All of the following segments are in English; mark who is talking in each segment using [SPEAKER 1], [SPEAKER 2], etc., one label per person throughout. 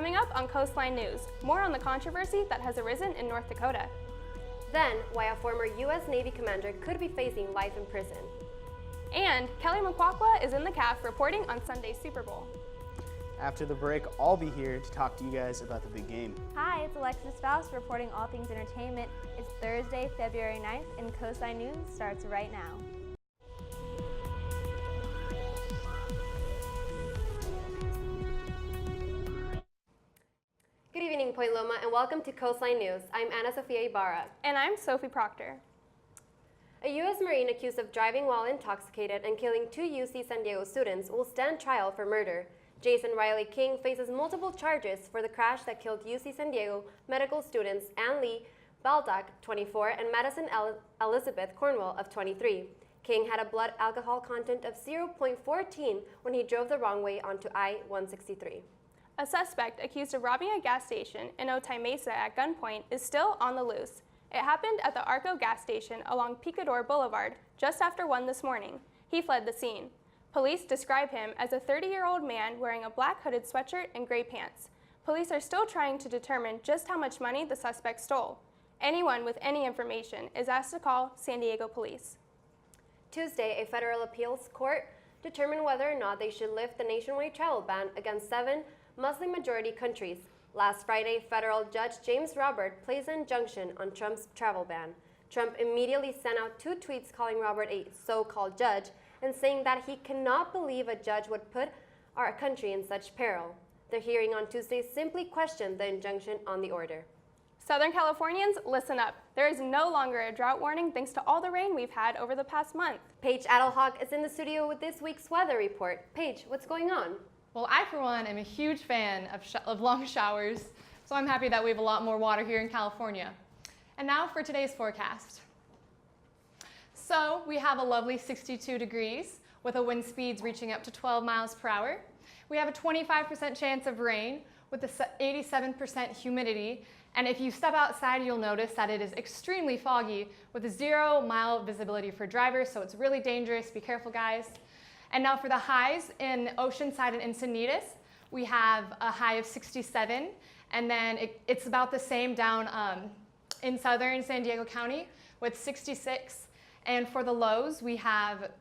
[SPEAKER 1] Coming up on Coastline News, more on the controversy that has arisen in North Dakota.
[SPEAKER 2] Then, why a former U.S. Navy commander could be facing life in prison.
[SPEAKER 1] And Kelly McQuaqua is in the CAF reporting on Sunday's Super Bowl.
[SPEAKER 3] After the break, I'll be here to talk to you guys about the big game.
[SPEAKER 4] Hi, it's Alexis Faust reporting all things entertainment. It's Thursday, February 9th, and Coastline News starts right now.
[SPEAKER 2] Good evening, Point Loma, and welcome to Coastline News. I'm Ana Sofia Ibarra.
[SPEAKER 1] And I'm Sophie Proctor.
[SPEAKER 2] A U.S. Marine accused of driving while intoxicated and killing 2 UC San Diego students will stand trial for murder. Jason Riley King faces multiple charges for the crash that killed UC San Diego medical students Ann Lee Baldock, 24, and Madison Elizabeth Cornwell, of 23. King had a blood alcohol content of 0.14 when he drove the wrong way onto I-163.
[SPEAKER 1] A suspect accused of robbing a gas station in Otay Mesa at gunpoint is still on the loose. It happened at the Arco gas station along Picador Boulevard just after 1 this morning. He fled the scene. Police describe him as a 30-year-old man wearing a black hooded sweatshirt and gray pants. Police are still trying to determine just how much money the suspect stole. Anyone with any information is asked to call San Diego Police.
[SPEAKER 2] Tuesday, a federal appeals court determined whether or not they should lift the nationwide travel ban against 7 Muslim-majority countries. Last Friday, federal judge James Robert placed an injunction on Trump's travel ban. Trump immediately sent out 2 tweets calling Robert a so-called judge and saying that he cannot believe a judge would put our country in such peril. The hearing on Tuesday simply questioned the injunction on the order.
[SPEAKER 1] Southern Californians, listen up. There is no longer a drought warning thanks to all the rain we've had over the past month.
[SPEAKER 2] Paige Adelhawk is in the studio with this week's weather report. Paige, what's going on?
[SPEAKER 5] Well, I, for one, am a huge fan of long showers, so I'm happy that we have a lot more water here in California. And now for today's forecast. So we have a lovely 62 degrees with a wind speeds reaching up to 12 miles per hour. We have a 25% chance of rain with a 87% humidity. And if you step outside, you'll notice that it is extremely foggy with a 0-mile visibility for drivers, so it's really dangerous. Be careful, guys. And now for the highs in Oceanside and Encinitas, we have a high of 67, and then it's about the same down in southern San Diego County with 66. And for the lows, we have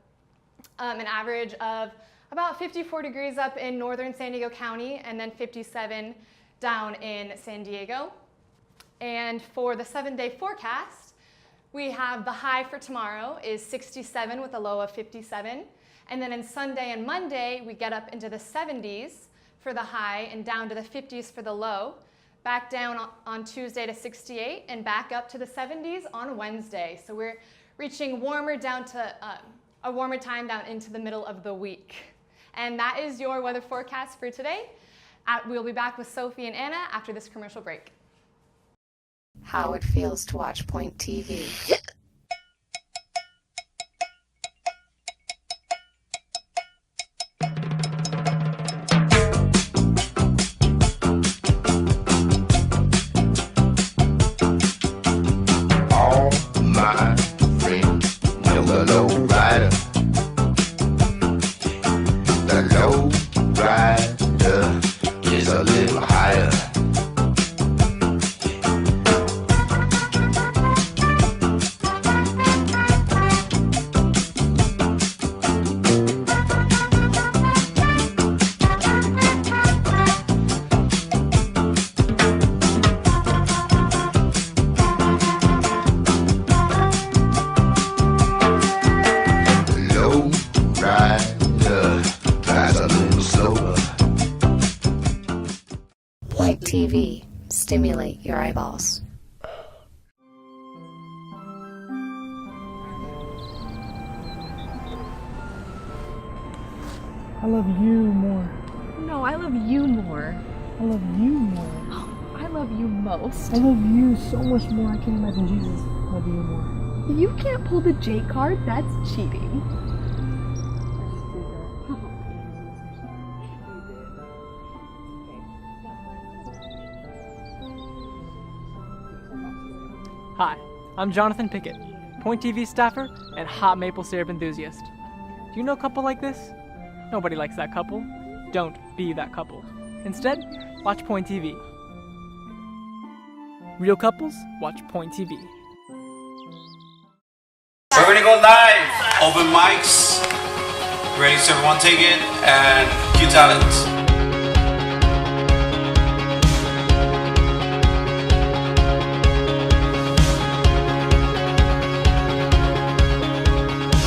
[SPEAKER 5] an average of about 54 degrees up in northern San Diego County and then 57 down in San Diego. And for the 7-day forecast, we have the high for tomorrow is 67 with a low of 57. And then in Sunday and Monday, we get up into the 70s for the high and down to the 50s for the low. Back down on Tuesday to 68 and back up to the 70s on Wednesday. So we're reaching warmer down to a warmer time down into the middle of the week. And that is your weather forecast for today. We'll be back with Sophie and Anna after this commercial break.
[SPEAKER 6] How it feels to watch Point TV. TV. Stimulate your eyeballs.
[SPEAKER 7] I love you more.
[SPEAKER 8] No, I love you more.
[SPEAKER 7] I love you more.
[SPEAKER 8] I love you most.
[SPEAKER 7] I love you so much more. I can't imagine Jesus love you more.
[SPEAKER 8] You can't pull the J card. That's cheating.
[SPEAKER 9] Hi, I'm Jonathan Pickett, Point TV staffer and hot maple syrup enthusiast. Do you know a couple like this? Nobody likes that couple. Don't be that couple. Instead, watch Point TV. Real couples, watch Point TV.
[SPEAKER 10] We're gonna go live. Open mics. Ready to everyone take it and cue talent.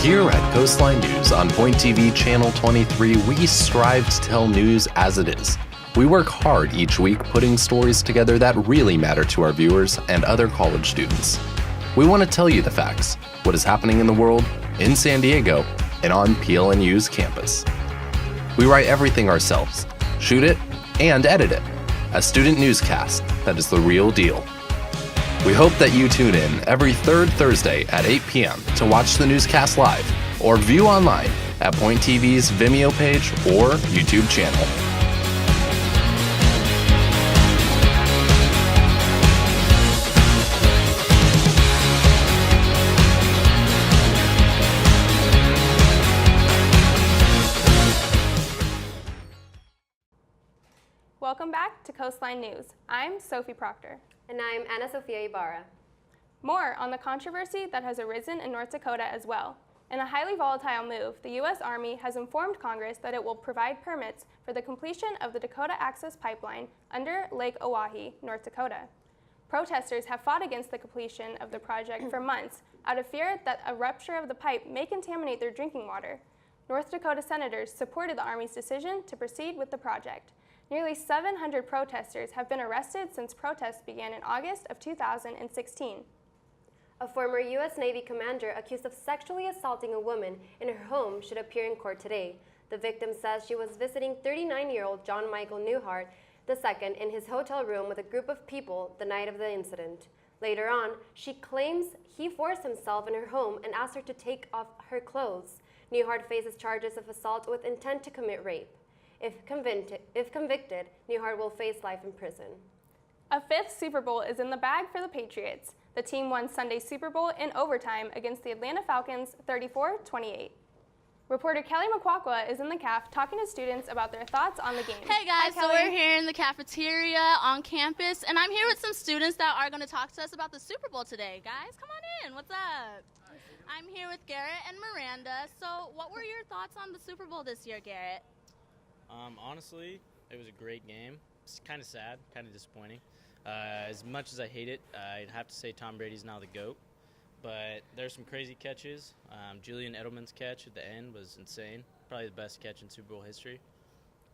[SPEAKER 11] Here at Coastline News on Point TV Channel 23, we strive to tell news as it is. We work hard each week putting stories together that really matter to our viewers and other college students. We want to tell you the facts, what is happening in the world, in San Diego, and on PLNU's campus. We write everything ourselves, shoot it, and edit it. A student newscast that is the real deal. We hope that you tune in every third Thursday at 8 p.m. to watch the newscast live or view online at Point TV's Vimeo page or YouTube channel.
[SPEAKER 1] Welcome back to Coastline News. I'm Sophie Proctor.
[SPEAKER 2] And I'm Ana Sofia Ibarra.
[SPEAKER 1] More on the controversy that has arisen in North Dakota as well. In a highly volatile move, the U.S. Army has informed Congress that it will provide permits for the completion of the Dakota Access Pipeline under Lake Oahe, North Dakota. Protesters have fought against the completion of the project for months out of fear that a rupture of the pipe may contaminate their drinking water. North Dakota senators supported the Army's decision to proceed with the project. Nearly 700 protesters have been arrested since protests began in August of 2016.
[SPEAKER 2] A former U.S. Navy commander accused of sexually assaulting a woman in her home should appear in court today. The victim says she was visiting 39-year-old John Michael Newhart II in his hotel room with a group of people the night of the incident. Later on, she claims he forced himself in her home and asked her to take off her clothes. Newhart faces charges of assault with intent to commit rape. If convicted, Newhart will face life in prison.
[SPEAKER 1] A fifth Super Bowl is in the bag for the Patriots. The team won Sunday's Super Bowl in overtime against the Atlanta Falcons 34-28. Reporter Kelly McQuaqua is in the CAF talking to students about their thoughts on the game.
[SPEAKER 12] Hey guys,
[SPEAKER 1] Hi,
[SPEAKER 12] so
[SPEAKER 1] Kelly.
[SPEAKER 12] we're here in the cafeteria on campus, and I'm here with some students that are going to talk to us about the Super Bowl today. Guys, come on in. What's up? I'm here with Garrett and Miranda. So what were your thoughts on the Super Bowl this year, Garrett?
[SPEAKER 13] Honestly, it was a great game. It's kind of sad, kind of disappointing. As much as I hate it, I'd have to say Tom Brady's now the GOAT. But there's some crazy catches. Julian Edelman's catch at the end was insane. Probably the best catch in Super Bowl history.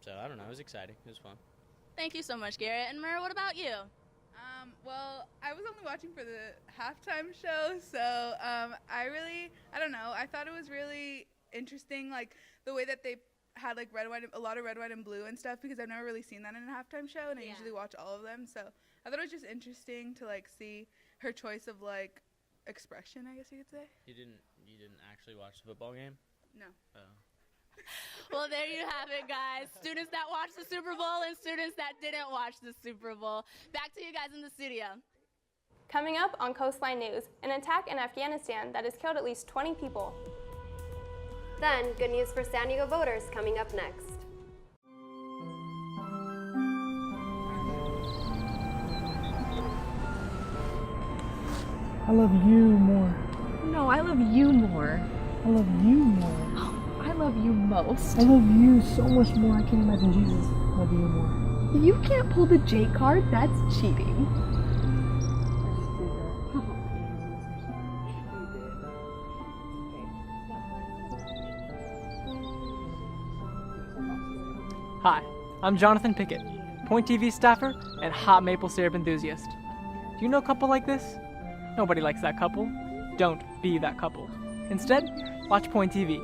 [SPEAKER 13] So I don't know, it was exciting. It was fun.
[SPEAKER 12] Thank you so much, Garrett. And Mir, what about you?
[SPEAKER 14] Well, I was only watching for the halftime show, so I don't know. I thought it was really interesting, like the way that they had like a lot of red, white, and blue and stuff, because I've never really seen that in a halftime show, and I usually watch all of them. So I thought it was just interesting to like see her choice of like expression, I guess you could say.
[SPEAKER 13] You didn't actually watch the football game?
[SPEAKER 14] No.
[SPEAKER 13] Oh.
[SPEAKER 12] Well, there you have it, guys. Students that watched the Super Bowl and students that didn't watch the Super Bowl. Back to you guys in the studio.
[SPEAKER 1] Coming up on Coastline News, an attack in Afghanistan that has killed at least 20 people.
[SPEAKER 2] Then, good news for San Diego voters coming up next.
[SPEAKER 7] I love you more.
[SPEAKER 8] No, I love you more.
[SPEAKER 7] I love you more.
[SPEAKER 8] I love you most.
[SPEAKER 7] I love you so much more. I can't imagine Jesus love you more.
[SPEAKER 8] You can't pull the J card, that's cheating.
[SPEAKER 9] Hi, I'm Jonathan Pickett, Point TV staffer and hot maple syrup enthusiast. Do you know a couple like this? Nobody likes that couple. Don't be that couple. Instead, watch Point TV.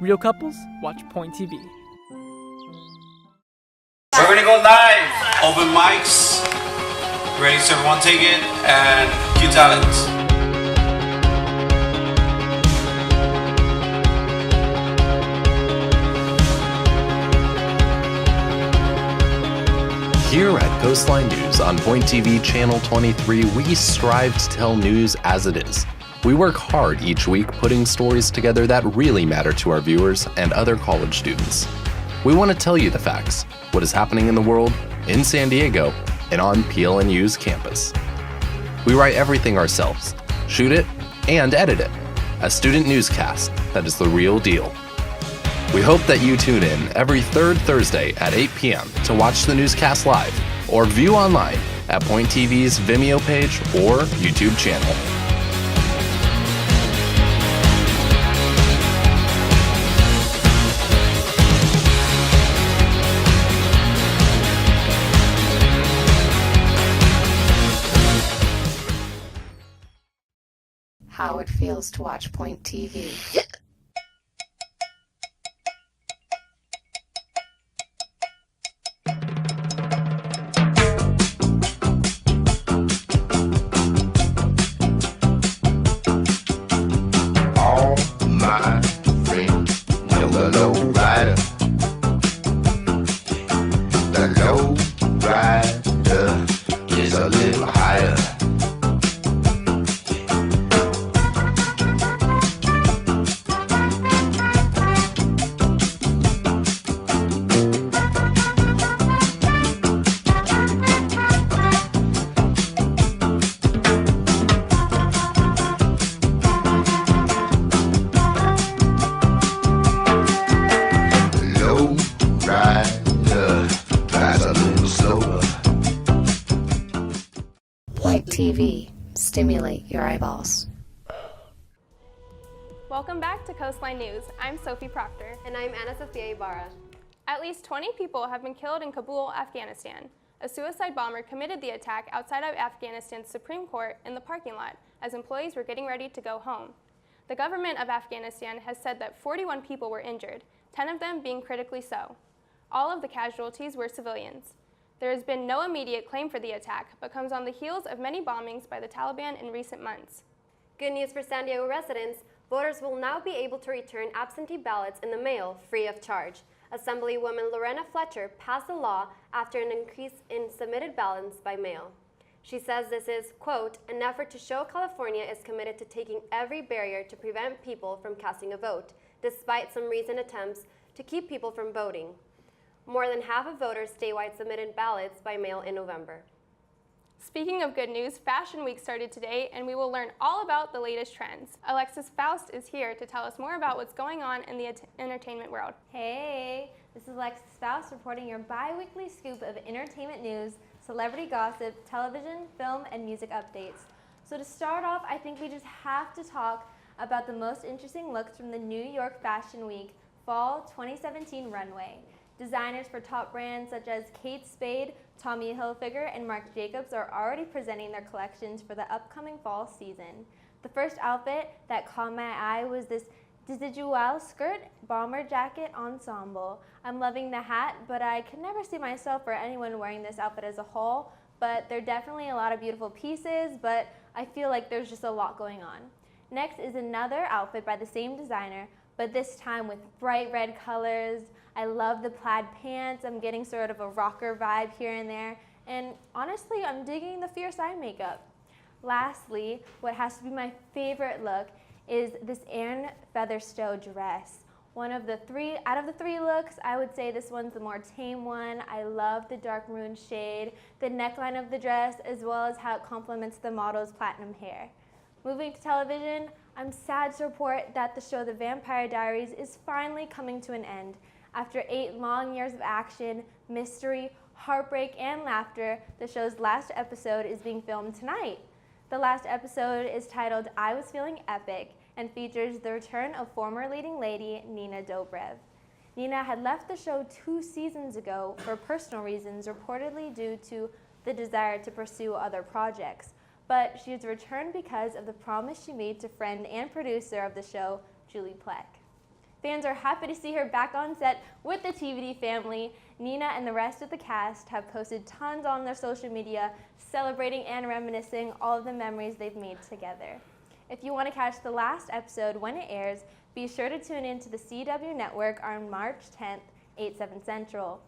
[SPEAKER 9] Real couples, watch Point TV.
[SPEAKER 10] We're gonna go live. Open mics. Ready to everyone take it and cue talent.
[SPEAKER 11] Here at Coastline News on Point TV Channel 23, we strive to tell news as it is. We work hard each week putting stories together that really matter to our viewers and other college students. We want to tell you the facts, what is happening in the world, in San Diego, and on PLNU's campus. We write everything ourselves, shoot it, and edit it. A student newscast that is the real deal. We hope that you tune in every third Thursday at 8 p.m. to watch the newscast live or view online at Point TV's Vimeo page or YouTube channel.
[SPEAKER 6] How it feels to watch Point TV.
[SPEAKER 15] All my friends know the low rider. The low rider is a little higher.
[SPEAKER 6] Point TV. Stimulate your eyeballs.
[SPEAKER 1] Welcome back to Coastline News. I'm Sophie Proctor.
[SPEAKER 2] And I'm Anna Sofia Ibarra.
[SPEAKER 1] At least 20 people have been killed in Kabul, Afghanistan. A suicide bomber committed the attack outside of Afghanistan's Supreme Court in the parking lot as employees were getting ready to go home. The government of Afghanistan has said that 41 people were injured, 10 of them being critically so. All of the casualties were civilians. There has been no immediate claim for the attack, but comes on the heels of many bombings by the Taliban in recent months.
[SPEAKER 2] Good news for San Diego residents. Voters will now be able to return absentee ballots in the mail free of charge. Assemblywoman Lorena Fletcher passed the law after an increase in submitted ballots by mail. She says this is, quote, an effort to show California is committed to taking every barrier to prevent people from casting a vote, despite some recent attempts to keep people from voting. More than half of voters statewide submitted ballots by mail in November.
[SPEAKER 1] Speaking of good news, Fashion Week started today, and we will learn all about the latest trends. Alexis Faust is here to tell us more about what's going on in the entertainment world.
[SPEAKER 4] Hey, this is Alexis Faust reporting your bi-weekly scoop of entertainment news, celebrity gossip, television, film, and music updates. So to start off, I think we just have to talk about the most interesting looks from the New York Fashion Week Fall 2017 runway. Designers for top brands such as Kate Spade, Tommy Hilfiger, and Marc Jacobs are already presenting their collections for the upcoming fall season. The first outfit that caught my eye was this Desidual skirt bomber jacket ensemble. I'm loving the hat, but I could never see myself or anyone wearing this outfit as a whole, but there are definitely a lot of beautiful pieces, but I feel like there's just a lot going on. Next is another outfit by the same designer, but this time with bright red colors. I love the plaid pants. I'm getting sort of a rocker vibe here and there. And honestly, I'm digging the fierce eye makeup. Lastly, what has to be my favorite look is this Erin Featherstone dress. Out of the three looks, I would say this one's the more tame one. I love the dark maroon shade, the neckline of the dress, as well as how it complements the model's platinum hair. Moving to television, I'm sad to report that the show The Vampire Diaries is finally coming to an end. After 8 long years of action, mystery, heartbreak, and laughter, the show's last episode is being filmed tonight. The last episode is titled I Was Feeling Epic and features the return of former leading lady Nina Dobrev. Nina had left the show 2 seasons ago for personal reasons, reportedly due to the desire to pursue other projects. But she has returned because of the promise she made to friend and producer of the show, Julie Plec. Fans are happy to see her back on set with the TVD family. Nina and the rest of the cast have posted tons on their social media, celebrating and reminiscing all of the memories they've made together. If you want to catch the last episode when it airs, be sure to tune in to the CW network on March 10th, 8/7 Central.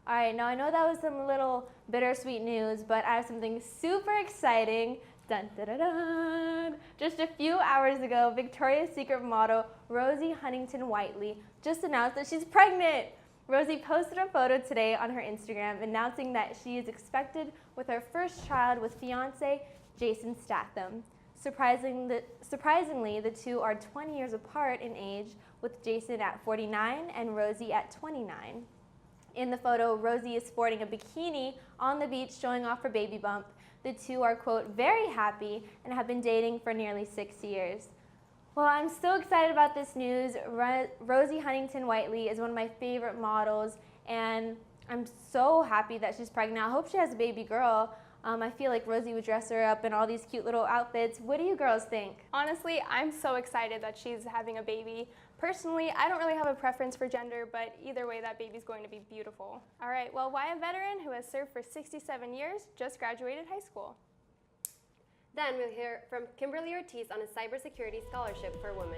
[SPEAKER 4] All right, now I know that was some little bittersweet news, but I have something super exciting. Dun, dun, dun, dun. Just a few hours ago, Victoria's Secret model Rosie Huntington Whiteley just announced that she's pregnant. Rosie posted a photo today on her Instagram announcing that she is expected with her first child with fiance Jason Statham. Surprisingly, the two are 20 years apart in age, with Jason at 49 and Rosie at 29. In the photo, Rosie is sporting a bikini on the beach showing off her baby bump. The two are, quote, very happy and have been dating for nearly 6 years. Well, I'm so excited about this news. Rosie Huntington-Whiteley is one of my favorite models, and I'm so happy that she's pregnant. I hope she has a baby girl. I feel like Rosie would dress her up in all these cute little outfits. What do you girls think?
[SPEAKER 1] Honestly, I'm so excited that she's having a baby. Personally, I don't really have a preference for gender, but either way, that baby's going to be beautiful. All right, well, why a veteran who has served for 67 years just graduated high school?
[SPEAKER 2] Then we'll hear from Kimberly Ortiz on a cybersecurity scholarship for women.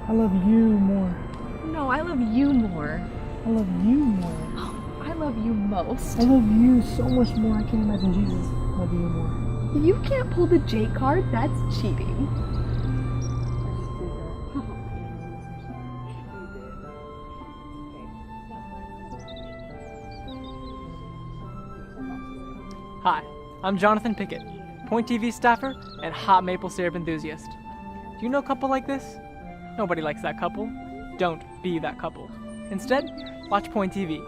[SPEAKER 7] I love you more.
[SPEAKER 8] No, I love you more.
[SPEAKER 7] I love you more.
[SPEAKER 8] I love you most.
[SPEAKER 7] I love you so much more. I can't imagine Jesus love you more.
[SPEAKER 8] If you can't pull the J card, that's cheating.
[SPEAKER 9] Hi, I'm Jonathan Pickett, Point TV staffer and hot maple syrup enthusiast. Do you know a couple like this? Nobody likes that couple. Don't be that couple. Instead, watch Point TV.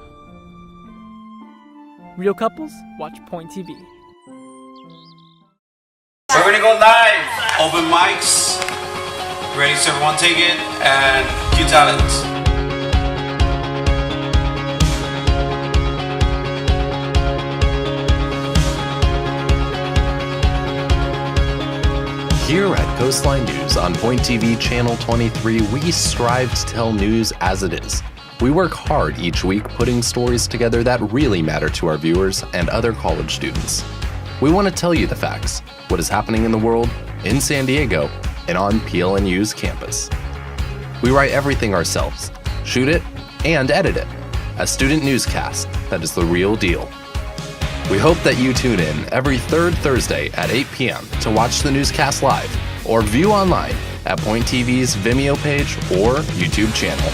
[SPEAKER 9] Real couples, watch Point TV.
[SPEAKER 10] We're gonna go live. Open mics. Ready, so everyone take it, and cue talent.
[SPEAKER 11] Here at Coastline News on Point TV Channel 23, we strive to tell news as it is. We work hard each week putting stories together that really matter to our viewers and other college students. We want to tell you the facts, what is happening in the world, in San Diego, and on PLNU's campus. We write everything ourselves, shoot it, and edit it. A student newscast that is the real deal. We hope that you tune in every third Thursday at 8 p.m. to watch the newscast live or view online at Point TV's Vimeo page or YouTube channel.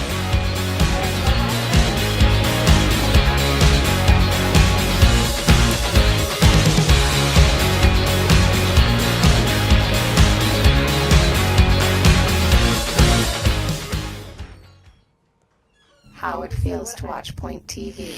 [SPEAKER 6] How it feels to watch Point TV.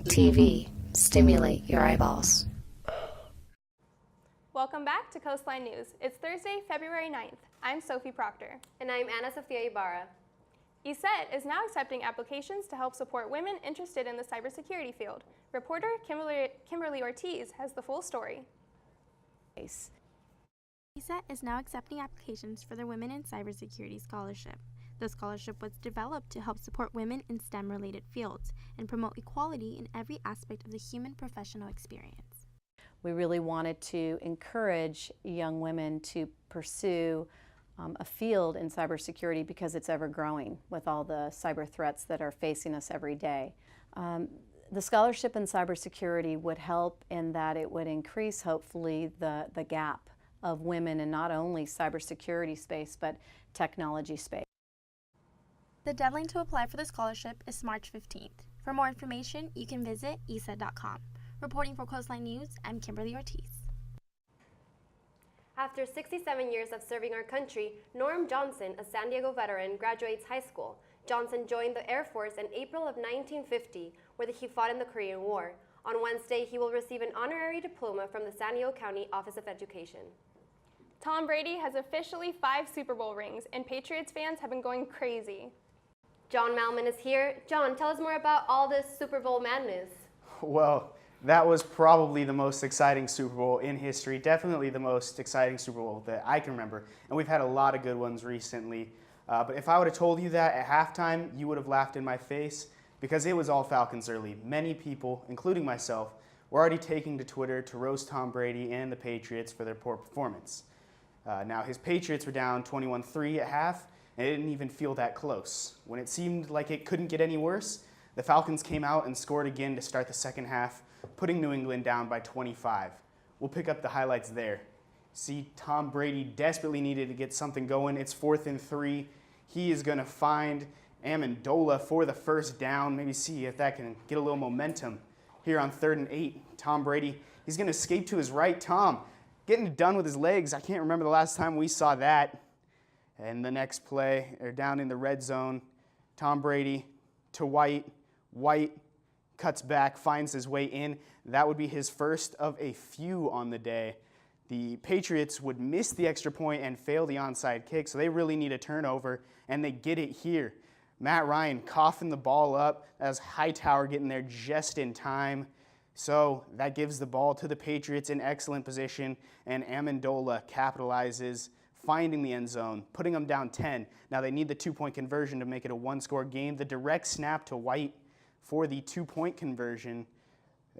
[SPEAKER 6] TV. Stimulate your eyeballs.
[SPEAKER 1] Welcome back to Coastline News. It's Thursday, February 9th. I'm Sophie Proctor.
[SPEAKER 2] And I'm Ana Sofia Ibarra.
[SPEAKER 1] ESET is now accepting applications to help support women interested in the cybersecurity field. Reporter Kimberly Ortiz has the full story.
[SPEAKER 16] ESET is now accepting applications for the Women in Cybersecurity Scholarship. The scholarship was developed to help support women in STEM-related fields and promote equality in every aspect of the human professional experience.
[SPEAKER 17] We really wanted to encourage young women to pursue a field in cybersecurity because it's ever growing with all the cyber threats that are facing us every day. The scholarship in cybersecurity would help in that it would increase, hopefully, the gap of women in not only cybersecurity space, but technology space.
[SPEAKER 16] The deadline to apply for the scholarship is March 15th. For more information, you can visit eset.com. Reporting for Coastline News, I'm Kimberly Ortiz.
[SPEAKER 2] After 67 years of serving our country, Norm Johnson, a San Diego veteran, graduates high school. Johnson joined the Air Force in April of 1950, where he fought in the Korean War. On Wednesday, he will receive an honorary diploma from the San Diego County Office of Education.
[SPEAKER 1] Tom Brady has officially 5 Super Bowl rings, and Patriots fans have been going crazy.
[SPEAKER 2] John Malman is here. John, tell us more about all this Super Bowl madness.
[SPEAKER 3] Well, that was probably the most exciting Super Bowl in history. Definitely the most exciting Super Bowl that I can remember. And we've had a lot of good ones recently. But if I would have told you that at halftime, you would have laughed in my face because it was all Falcons early. Many people, including myself, were already taking to Twitter to roast Tom Brady and the Patriots for their poor performance. Now, his Patriots were down 21-3 at half, and it didn't even feel that close. When it seemed like it couldn't get any worse, the Falcons came out and scored again to start the second half, putting New England down by 25. We'll pick up the highlights there. See, Tom Brady desperately needed to get something going. It's 4th and 3. He is going to find Amendola for the first down. Maybe see if that can get a little momentum. Here on 3rd and 8, Tom Brady, he's going to escape to his right. Tom, getting it done with his legs. I can't remember the last time we saw that. And the next play, they're down in the red zone. Tom Brady to White. White cuts back, finds his way in. That would be his first of a few on the day. The Patriots would miss the extra point and fail the onside kick, so they really need a turnover, and they get it here. Matt Ryan coughing the ball up. That was Hightower getting there just in time. So that gives the ball to the Patriots in excellent position, and Amendola capitalizes, finding the end zone, putting them down 10. Now they need the 2-point conversion to make it a 1-score game. The direct snap to White for the 2-point conversion.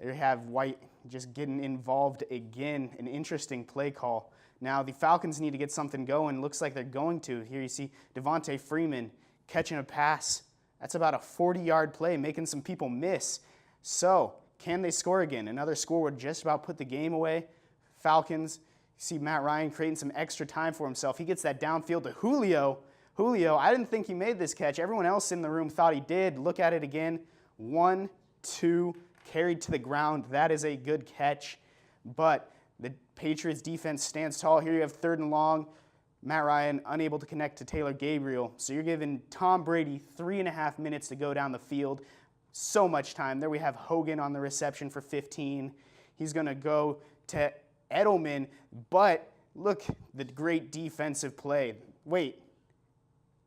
[SPEAKER 3] They have White just getting involved again. An interesting play call. Now the Falcons need to get something going. Looks like they're going to. Here you see Devontae Freeman catching a pass. That's about a 40-yard play, making some people miss. So can they score again? Another score would just about put the game away. Falcons, you see Matt Ryan creating some extra time for himself. He gets that downfield to Julio. Julio, I didn't think he made this catch. Everyone else in the room thought he did. Look at it again. 1, 2, carried to the ground. That is a good catch. But the Patriots defense stands tall. Here you have 3rd and long. Matt Ryan unable to connect to Taylor Gabriel. So you're giving Tom Brady 3.5 minutes to go down the field. So much time. There we have Hogan on the reception for 15. He's going to go to Edelman. But look, the great defensive play. Wait,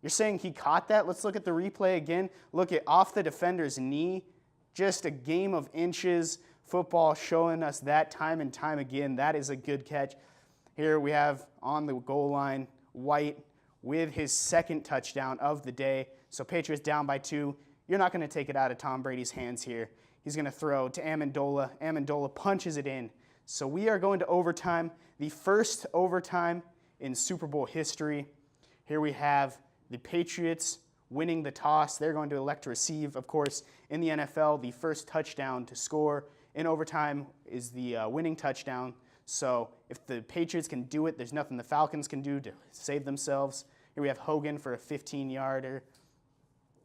[SPEAKER 3] you're saying he caught that? Let's look at the replay again. Look at off the defender's knee. Just a game of inches. Football showing us that time and time again. That is a good catch. Here we have on the goal line, White with his 2nd touchdown of the day. So Patriots down by 2. You're not going to take it out of Tom Brady's hands here. He's going to throw to Amendola. Amendola punches it in. So we are going to overtime, the first overtime in Super Bowl history. Here we have the Patriots winning the toss. They're going to elect to receive. Of course, in the NFL, the first touchdown to score in overtime is the winning touchdown. So if the Patriots can do it, there's nothing the Falcons can do to save themselves. Here we have Hogan for a 15-yarder.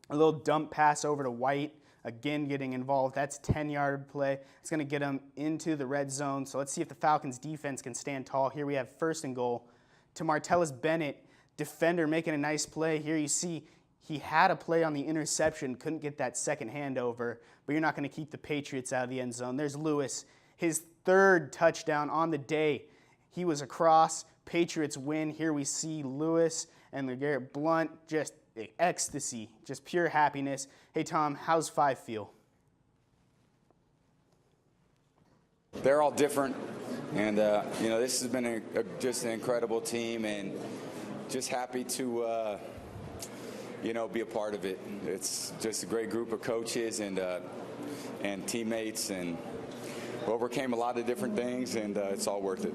[SPEAKER 3] A little dump pass over to White, again getting involved. That's a 10-yard play. It's going to get them into the red zone. So let's see if the Falcons' defense can stand tall. Here we have 1st and goal to Martellus Bennett, defender making a nice play. Here you see he had a play on the interception, couldn't get that second handover, but you're not going to keep the Patriots out of the end zone. There's Lewis, his 3rd touchdown on the day. He was across. Patriots win. Here we see Lewis and LeGarrette Blount, just ecstasy, just pure happiness. Hey, Tom, how's 5 feel?
[SPEAKER 18] They're all different, and this has been just an incredible team, and just happy to be a part of it. It's just a great group of coaches and teammates, and we overcame a lot of different things, and it's all worth it.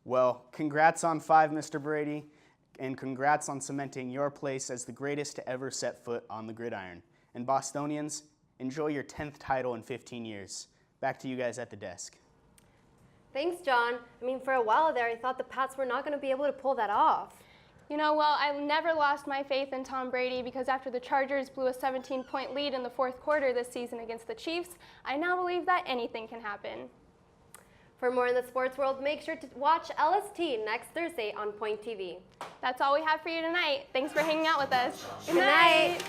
[SPEAKER 3] Well, congrats on 5, Mr. Brady, and congrats on cementing your place as the greatest to ever set foot on the gridiron. And Bostonians, enjoy your 10th title in 15 years. Back to you guys at the desk.
[SPEAKER 2] Thanks, John. I mean, for a while there, I thought the Pats were not going to be able to pull that off.
[SPEAKER 1] You know, well, I never lost my faith in Tom Brady because after the Chargers blew a 17-point lead in the 4th quarter this season against the Chiefs, I now believe that anything can happen.
[SPEAKER 2] For more in the sports world, make sure to watch LST next Thursday on Point TV.
[SPEAKER 1] That's all we have for you tonight. Thanks for hanging out with us.
[SPEAKER 2] Good night.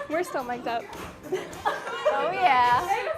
[SPEAKER 1] We're still mic'd up.
[SPEAKER 2] Oh yeah.